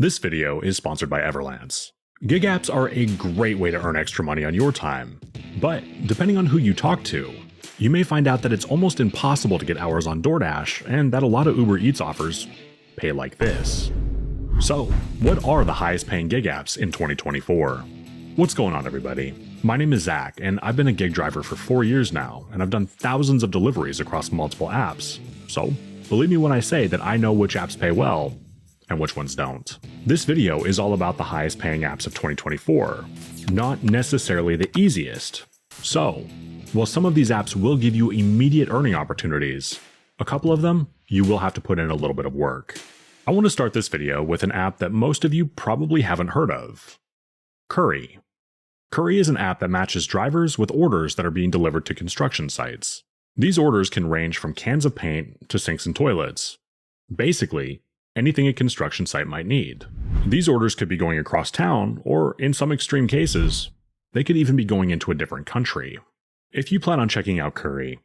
This video is sponsored by Everlance. Gig apps are a great way to earn extra money on your time, but depending on who you talk to, you may find out that it's almost impossible to get hours on DoorDash and that a lot of Uber Eats offers pay like this. So, what are the highest paying gig apps in 2024? What's going on, everybody? My name is Zach, and I've been a gig driver for 4 years now, and I've done thousands of deliveries across multiple apps. So, believe me when I say that I know which apps pay well and which ones don't. This video is all about the highest paying apps of 2024, not necessarily the easiest. So, while some of these apps will give you immediate earning opportunities, a couple of them you will have to put in a little bit of work. I want to start this video with an app that most of you probably haven't heard of. Curry. Curry is an app that matches drivers with orders that are being delivered to construction sites. These orders can range from cans of paint to sinks and toilets. Basically, anything a construction site might need. These orders could be going across town, or in some extreme cases, they could even be going into a different country. If you plan on checking out Curry,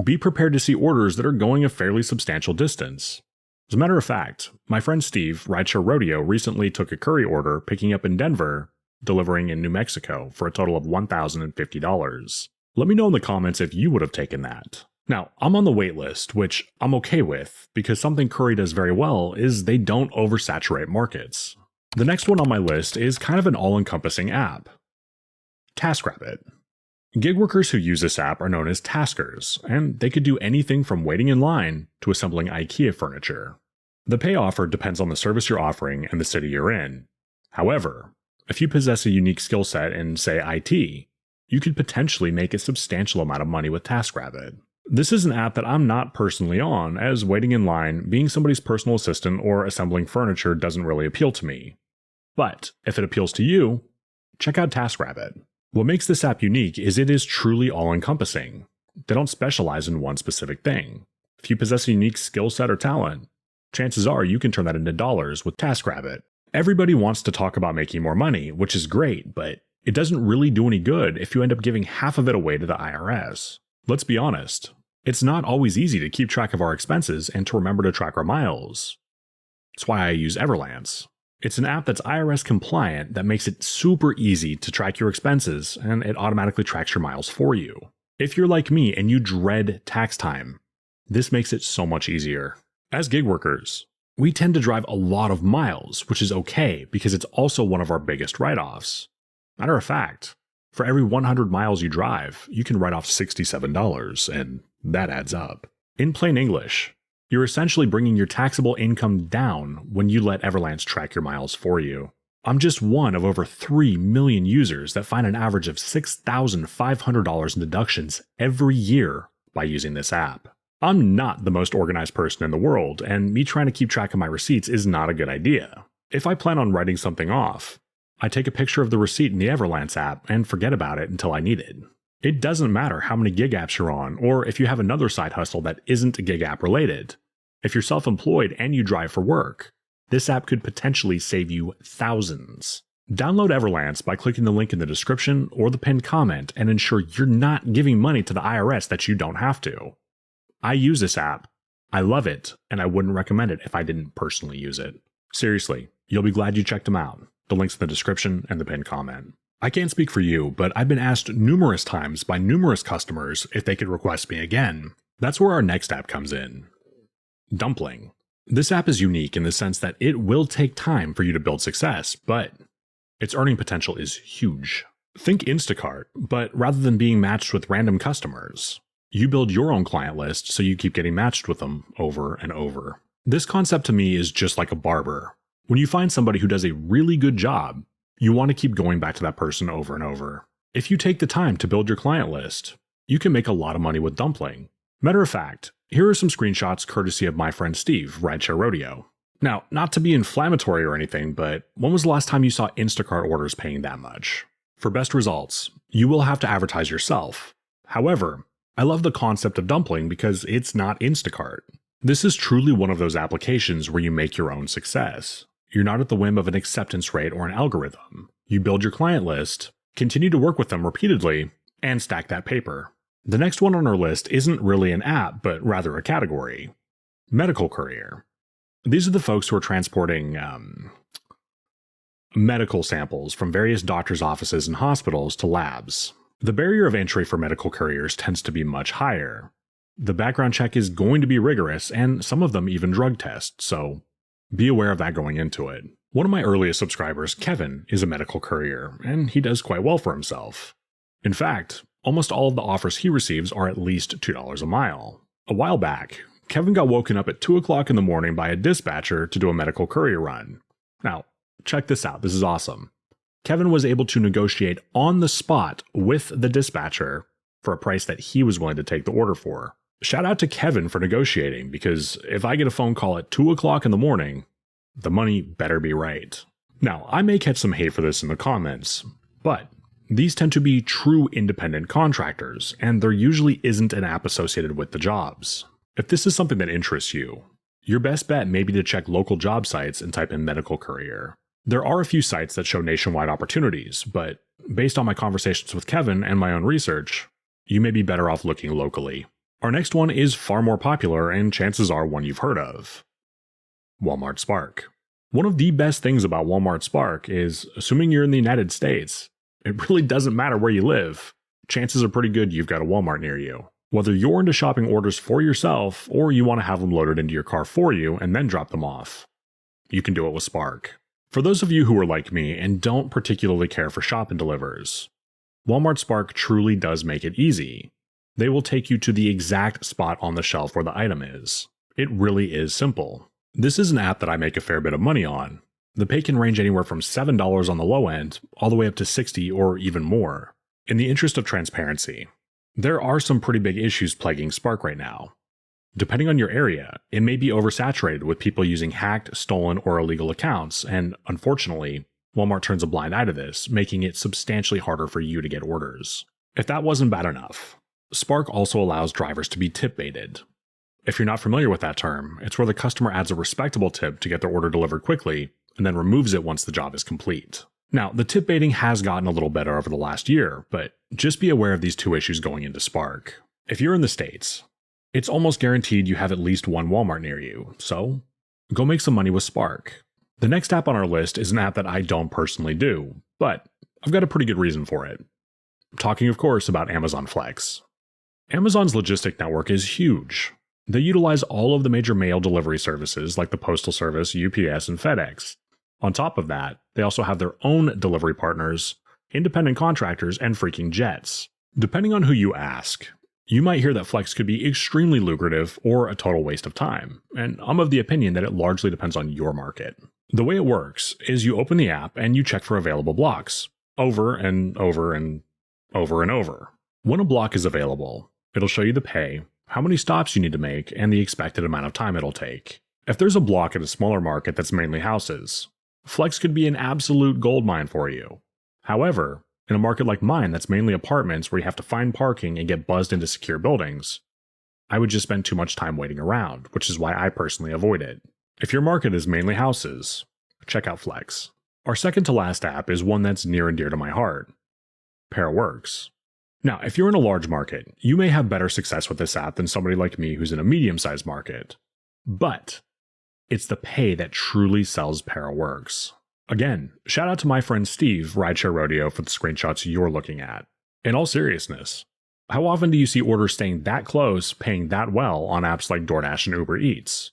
be prepared to see orders that are going a fairly substantial distance. As a matter of fact, my friend Steve, Rideshare Rodeo, recently took a Curry order picking up in Denver, delivering in New Mexico for a total of $1,050. Let me know in the comments if you would have taken that. Now, I'm on the wait list, which I'm okay with, because something Curry does very well is they don't oversaturate markets. The next one on my list is kind of an all-encompassing app. TaskRabbit. Gig workers who use this app are known as taskers, and they could do anything from waiting in line to assembling IKEA furniture. The pay offered depends on the service you're offering and the city you're in. However, if you possess a unique skill set in, say, IT, you could potentially make a substantial amount of money with TaskRabbit. This is an app that I'm not personally on, as waiting in line, being somebody's personal assistant, or assembling furniture doesn't really appeal to me. But if it appeals to you, check out TaskRabbit. What makes this app unique is it is truly all-encompassing. They don't specialize in one specific thing. If you possess a unique skill set or talent, chances are you can turn that into dollars with TaskRabbit. Everybody wants to talk about making more money, which is great, but it doesn't really do any good if you end up giving half of it away to the IRS. Let's be honest, it's not always easy to keep track of our expenses and to remember to track our miles. That's why I use Everlance. It's an app that's IRS compliant that makes it super easy to track your expenses, and it automatically tracks your miles for you. If you're like me and you dread tax time, this makes it so much easier. As gig workers, we tend to drive a lot of miles, which is okay because it's also one of our biggest write-offs. Matter of fact, for every 100 miles you drive, you can write off $67, and that adds up. In plain English, you're essentially bringing your taxable income down when you let Everlance track your miles for you. I'm just one of over 3 million users that find an average of $6,500 in deductions every year by using this app. I'm not the most organized person in the world, and me trying to keep track of my receipts is not a good idea. If I plan on writing something off, I take a picture of the receipt in the Everlance app and forget about it until I need it. It doesn't matter how many gig apps you're on, or if you have another side hustle that isn't gig app related. If you're self-employed and you drive for work, this app could potentially save you thousands. Download Everlance by clicking the link in the description or the pinned comment and ensure you're not giving money to the IRS that you don't have to. I use this app, I love it, and I wouldn't recommend it if I didn't personally use it. Seriously, you'll be glad you checked them out. The link's in the description and the pinned comment. I can't speak for you, but I've been asked numerous times by numerous customers if they could request me again. That's where our next app comes in. Dumpling. This app is unique in the sense that it will take time for you to build success, but its earning potential is huge. Think Instacart, but rather than being matched with random customers, you build your own client list so you keep getting matched with them over and over. This concept to me is just like a barber. When you find somebody who does a really good job, you want to keep going back to that person over and over. If you take the time to build your client list, you can make a lot of money with Dumpling. Matter of fact, here are some screenshots courtesy of my friend Steve, Rideshare Rodeo. Now, not to be inflammatory or anything, but when was the last time you saw Instacart orders paying that much? For best results, you will have to advertise yourself. However, I love the concept of Dumpling because it's not Instacart. This is truly one of those applications where you make your own success. You're not at the whim of an acceptance rate or an algorithm. You build your client list, continue to work with them repeatedly, and stack that paper. The next one on our list isn't really an app, but rather a category. Medical courier. These are the folks who are transporting medical samples from various doctors' offices and hospitals to labs. The barrier of entry for medical couriers tends to be much higher. The background check is going to be rigorous, and some of them even drug test, so be aware of that going into it. One of my earliest subscribers, Kevin, is a medical courier, and he does quite well for himself. In fact, almost all of the offers he receives are at least $2 a mile. A while back, Kevin got woken up at 2 o'clock in the morning by a dispatcher to do a medical courier run. Now, check this out, this is awesome. Kevin was able to negotiate on the spot with the dispatcher for a price that he was willing to take the order for. Shout out to Kevin for negotiating, because if I get a phone call at 2 o'clock in the morning, the money better be right. Now, I may catch some hate for this in the comments, but these tend to be true independent contractors, and there usually isn't an app associated with the jobs. If this is something that interests you, your best bet may be to check local job sites and type in medical courier. There are a few sites that show nationwide opportunities, but based on my conversations with Kevin and my own research, you may be better off looking locally. Our next one is far more popular, and chances are one you've heard of. Walmart Spark. One of the best things about Walmart Spark is, assuming you're in the United States, it really doesn't matter where you live. Chances are pretty good you've got a Walmart near you. Whether you're into shopping orders for yourself, or you want to have them loaded into your car for you and then drop them off, you can do it with Spark. For those of you who are like me and don't particularly care for shop and delivers, Walmart Spark truly does make it easy. They will take you to the exact spot on the shelf where the item is. It really is simple. This is an app that I make a fair bit of money on. The pay can range anywhere from $7 on the low end, all the way up to $60 or even more. In the interest of transparency, there are some pretty big issues plaguing Spark right now. Depending on your area, it may be oversaturated with people using hacked, stolen, or illegal accounts, and unfortunately, Walmart turns a blind eye to this, making it substantially harder for you to get orders. If that wasn't bad enough, Spark also allows drivers to be tip-baited. If you're not familiar with that term, it's where the customer adds a respectable tip to get their order delivered quickly, and then removes it once the job is complete. Now, the tip baiting has gotten a little better over the last year, but just be aware of these two issues going into Spark. If you're in the States, it's almost guaranteed you have at least one Walmart near you, so go make some money with Spark. The next app on our list is an app that I don't personally do, but I've got a pretty good reason for it. I'm talking, of course, about Amazon Flex. Amazon's logistic network is huge. They utilize all of the major mail delivery services like the Postal Service, UPS, and FedEx. On top of that, they also have their own delivery partners, independent contractors, and freaking jets. Depending on who you ask, you might hear that Flex could be extremely lucrative or a total waste of time, and I'm of the opinion that it largely depends on your market. The way it works is you open the app and you check for available blocks, over and over and over and over. When a block is available, it'll show you the pay, how many stops you need to make, and the expected amount of time it'll take. If there's a block at a smaller market that's mainly houses, Flex could be an absolute goldmine for you. However, in a market like mine that's mainly apartments where you have to find parking and get buzzed into secure buildings, I would just spend too much time waiting around, which is why I personally avoid it. If your market is mainly houses, check out Flex. Our second to last app is one that's near and dear to my heart, Paraworks. Now, if you're in a large market, you may have better success with this app than somebody like me who's in a medium-sized market. But it's the pay that truly sells Paraworks. Again, shout out to my friend Steve, Rideshare Rodeo, for the screenshots you're looking at. In all seriousness, how often do you see orders staying that close, paying that well on apps like DoorDash and Uber Eats?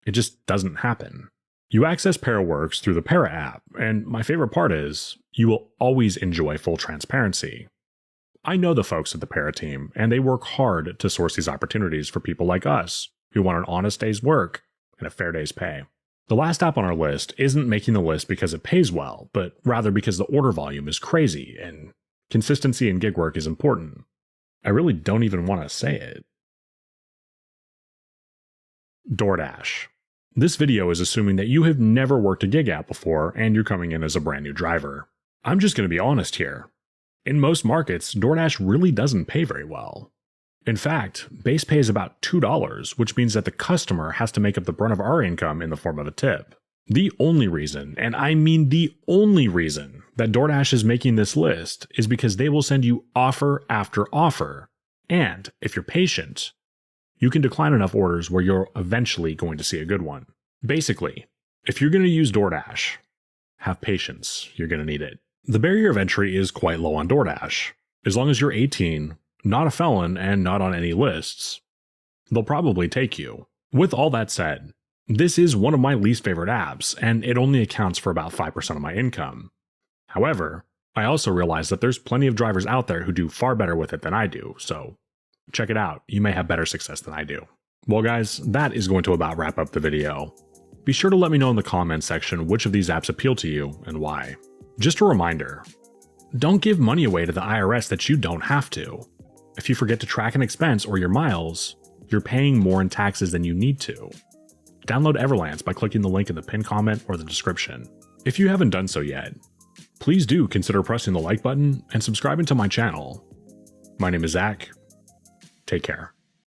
It just doesn't happen. You access Paraworks through the Para app, and my favorite part is, you will always enjoy full transparency. I know the folks at the Para team, and they work hard to source these opportunities for people like us, who want an honest day's work and a fair day's pay. The last app on our list isn't making the list because it pays well, but rather because the order volume is crazy, and consistency in gig work is important. I really don't even want to say it. DoorDash. This video is assuming that you have never worked a gig app before and you're coming in as a brand new driver. I'm just going to be honest here. In most markets, DoorDash really doesn't pay very well. In fact, base pay is about $2, which means that the customer has to make up the brunt of our income in the form of a tip. The only reason, and I mean the only reason, that DoorDash is making this list is because they will send you offer after offer, and if you're patient, you can decline enough orders where you're eventually going to see a good one. Basically, if you're going to use DoorDash, have patience, you're gonna need it. The barrier of entry is quite low on DoorDash. As long as you're 18, not a felon, and not on any lists, they'll probably take you. With all that said, this is one of my least favorite apps, and it only accounts for about 5% of my income. However, I also realize that there's plenty of drivers out there who do far better with it than I do, so check it out, you may have better success than I do. Well guys, that is going to about wrap up the video. Be sure to let me know in the comments section which of these apps appeal to you and why. Just a reminder, don't give money away to the IRS that you don't have to. If you forget to track an expense or your miles, you're paying more in taxes than you need to. Download Everlance by clicking the link in the pinned comment or the description. If you haven't done so yet, please do consider pressing the like button and subscribing to my channel. My name is Zach. Take care.